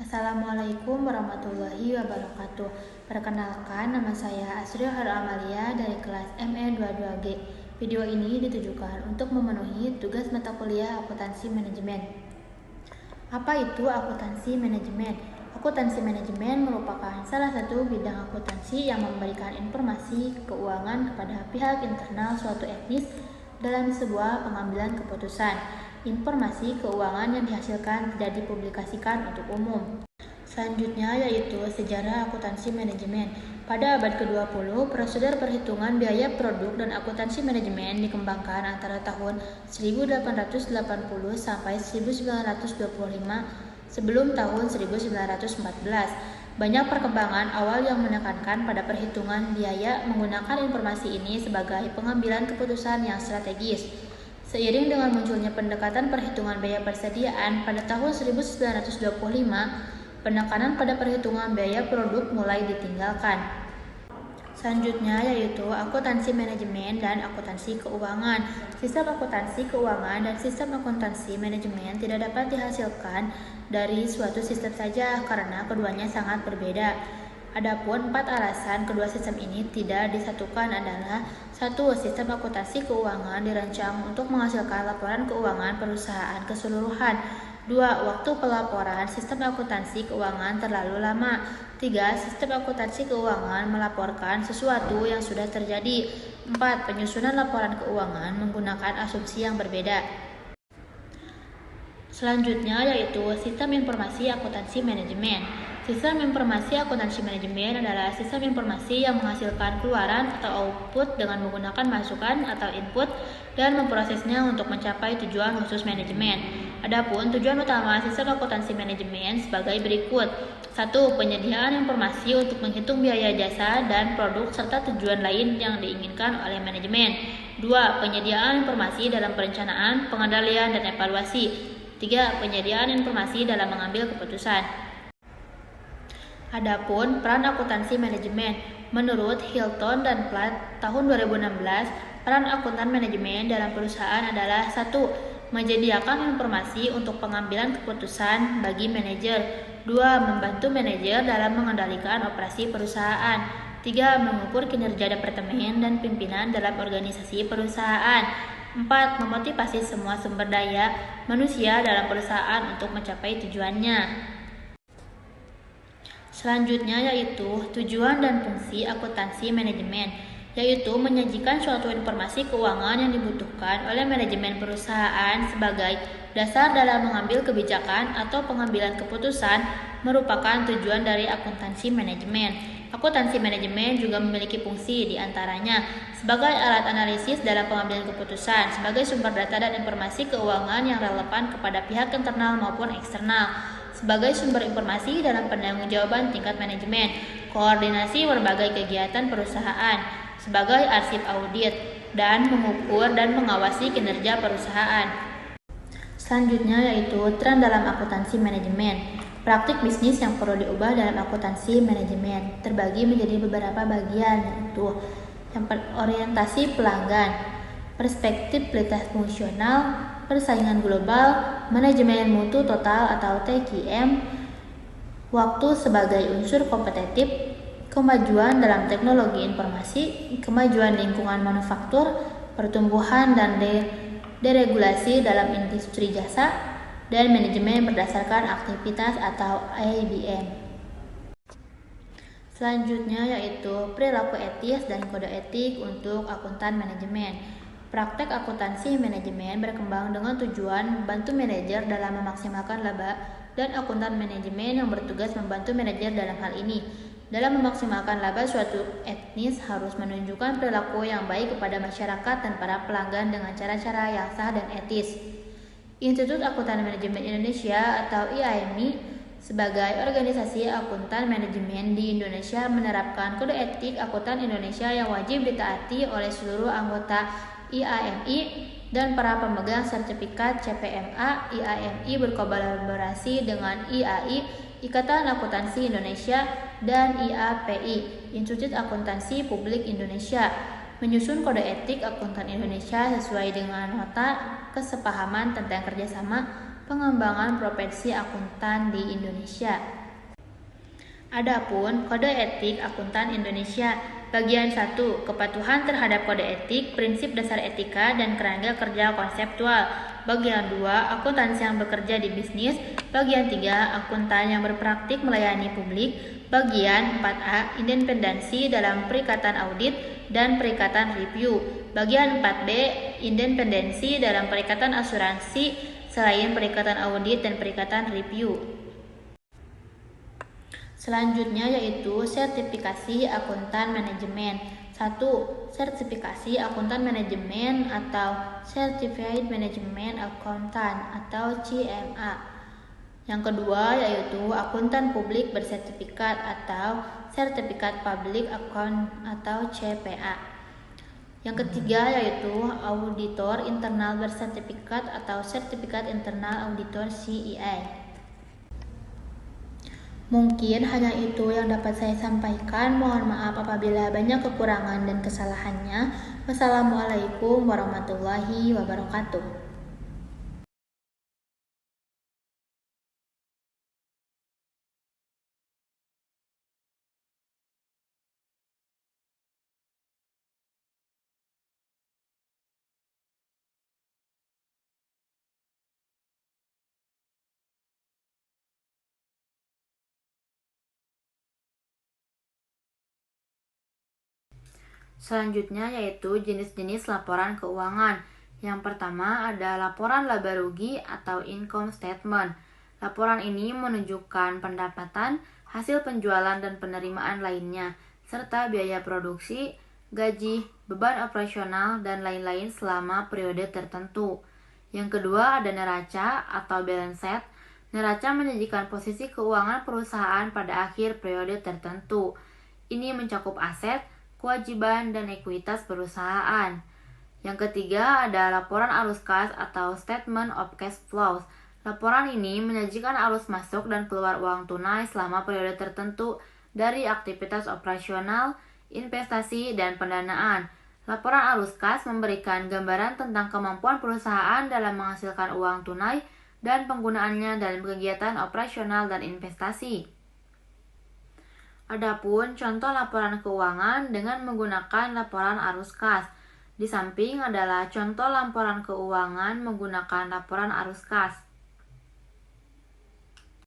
Assalamualaikum warahmatullahi wabarakatuh. Perkenalkan, nama saya Asri Amalia dari kelas ME22G. Video ini ditujukan untuk memenuhi tugas mata kuliah akuntansi manajemen. Apa itu akuntansi manajemen? Akuntansi manajemen merupakan salah satu bidang akuntansi yang memberikan informasi keuangan kepada pihak internal suatu etnis dalam sebuah pengambilan keputusan. Informasi keuangan yang dihasilkan tidak dipublikasikan untuk umum. Selanjutnya yaitu sejarah akuntansi manajemen. Pada abad ke-20, prosedur perhitungan biaya produk dan akuntansi manajemen dikembangkan antara tahun 1880 sampai 1925 sebelum tahun 1914. Banyak perkembangan awal yang menekankan pada perhitungan biaya menggunakan informasi ini sebagai pengambilan keputusan yang strategis. Seiring dengan munculnya pendekatan perhitungan biaya persediaan pada tahun 1925, penekanan pada perhitungan biaya produk mulai ditinggalkan. Selanjutnya yaitu akuntansi manajemen dan akuntansi keuangan. Sistem akuntansi keuangan dan sistem akuntansi manajemen tidak dapat dihasilkan dari suatu sistem saja karena keduanya sangat berbeda. Adapun 4 alasan kedua sistem ini tidak disatukan adalah: 1. Sistem akuntansi keuangan dirancang untuk menghasilkan laporan keuangan perusahaan keseluruhan. 2. Waktu pelaporan sistem akuntansi keuangan terlalu lama. 3. Sistem akuntansi keuangan melaporkan sesuatu yang sudah terjadi. 4. Penyusunan laporan keuangan menggunakan asumsi yang berbeda. Selanjutnya yaitu sistem informasi akuntansi manajemen. Sistem informasi akuntansi manajemen adalah sistem informasi yang menghasilkan keluaran atau output dengan menggunakan masukan atau input dan memprosesnya untuk mencapai tujuan khusus manajemen. Adapun tujuan utama sistem akuntansi manajemen sebagai berikut: 1. Penyediaan informasi untuk menghitung biaya jasa dan produk serta tujuan lain yang diinginkan oleh manajemen. 2. Penyediaan informasi dalam perencanaan, pengendalian, dan evaluasi. 3. Penyediaan informasi dalam mengambil keputusan. Adapun peran akuntansi manajemen, menurut Hilton dan Platt tahun 2016, peran akuntan manajemen dalam perusahaan adalah: 1. Menyediakan informasi untuk pengambilan keputusan bagi manajer. 2. Membantu manajer dalam mengendalikan operasi perusahaan. 3. Mengukur kinerja departemen dan pimpinan dalam organisasi perusahaan. 4. Memotivasi semua sumber daya manusia dalam perusahaan untuk mencapai tujuannya. Selanjutnya yaitu tujuan dan fungsi akuntansi manajemen, yaitu menyajikan suatu informasi keuangan yang dibutuhkan oleh manajemen perusahaan sebagai dasar dalam mengambil kebijakan atau pengambilan keputusan merupakan tujuan dari akuntansi manajemen. Akuntansi manajemen juga memiliki fungsi diantaranya sebagai alat analisis dalam pengambilan keputusan, sebagai sumber data dan informasi keuangan yang relevan kepada pihak internal maupun eksternal, sebagai sumber informasi dalam penanggung-jawaban tingkat manajemen, koordinasi berbagai kegiatan perusahaan, sebagai arsip audit, dan mengukur dan mengawasi kinerja perusahaan. Selanjutnya yaitu tren dalam akuntansi manajemen. Praktik bisnis yang perlu diubah dalam akuntansi manajemen terbagi menjadi beberapa bagian, yaitu yang orientasi pelanggan, perspektif kualitas fungsional, persaingan global, manajemen mutu total atau TQM, waktu sebagai unsur kompetitif, kemajuan dalam teknologi informasi, kemajuan lingkungan manufaktur, pertumbuhan dan deregulasi dalam industri jasa, dan manajemen berdasarkan aktivitas atau ABM. Selanjutnya yaitu perilaku etis dan kode etik untuk akuntan manajemen. Praktek akuntansi manajemen berkembang dengan tujuan membantu manajer dalam memaksimalkan laba, dan akuntan manajemen yang bertugas membantu manajer dalam hal ini. Dalam memaksimalkan laba, suatu etnis harus menunjukkan perilaku yang baik kepada masyarakat dan para pelanggan dengan cara-cara yang sah dan etis. Institut Akuntan Manajemen Indonesia atau IAMI sebagai organisasi akuntan manajemen di Indonesia menerapkan kode etik akuntan Indonesia yang wajib ditaati oleh seluruh anggota IAMI dan para pemegang sertifikat CPMA. IAMI berkolaborasi dengan IAI, Ikatan Akuntansi Indonesia, dan IAPI, Institut Akuntansi Publik Indonesia, menyusun kode etik akuntan Indonesia sesuai dengan nota kesepahaman tentang kerjasama, pengembangan profesi akuntan di Indonesia. Adapun Kode Etik Akuntan Indonesia, bagian 1, kepatuhan terhadap kode etik, prinsip dasar etika, dan kerangka kerja konseptual. Bagian 2, akuntansi yang bekerja di bisnis. Bagian 3, akuntan yang berpraktik melayani publik. Bagian 4A, independensi dalam perikatan audit dan perikatan review. Bagian 4B, independensi dalam perikatan asuransi selain perikatan audit dan perikatan review. Selanjutnya yaitu sertifikasi akuntan manajemen. 1. Sertifikasi akuntan manajemen atau Certified Management Accountant atau CMA. Yang kedua yaitu akuntan publik bersertifikat atau Sertifikat Public Account atau CPA. Yang ketiga yaitu auditor internal bersertifikat atau Sertifikat Internal Auditor CEA. Mungkin hanya itu yang dapat saya sampaikan. Mohon maaf apabila banyak kekurangan dan kesalahannya. Wassalamualaikum warahmatullahi wabarakatuh. Selanjutnya yaitu jenis-jenis laporan keuangan. Yang pertama ada laporan laba rugi atau income statement. Laporan ini menunjukkan pendapatan, hasil penjualan dan penerimaan lainnya, serta biaya produksi, gaji, beban operasional, dan lain-lain selama periode tertentu. Yang kedua ada neraca atau balance sheet. Neraca menyajikan posisi keuangan perusahaan pada akhir periode tertentu. Ini mencakup aset, kewajiban, dan ekuitas perusahaan. Yang ketiga ada laporan arus kas atau Statement of Cash Flows. Laporan ini menyajikan arus masuk dan keluar uang tunai selama periode tertentu dari aktivitas operasional, investasi, dan pendanaan. Laporan arus kas memberikan gambaran tentang kemampuan perusahaan dalam menghasilkan uang tunai dan penggunaannya dalam kegiatan operasional dan investasi. Adapun contoh laporan keuangan dengan menggunakan laporan arus kas. Di samping adalah contoh laporan keuangan menggunakan laporan arus kas.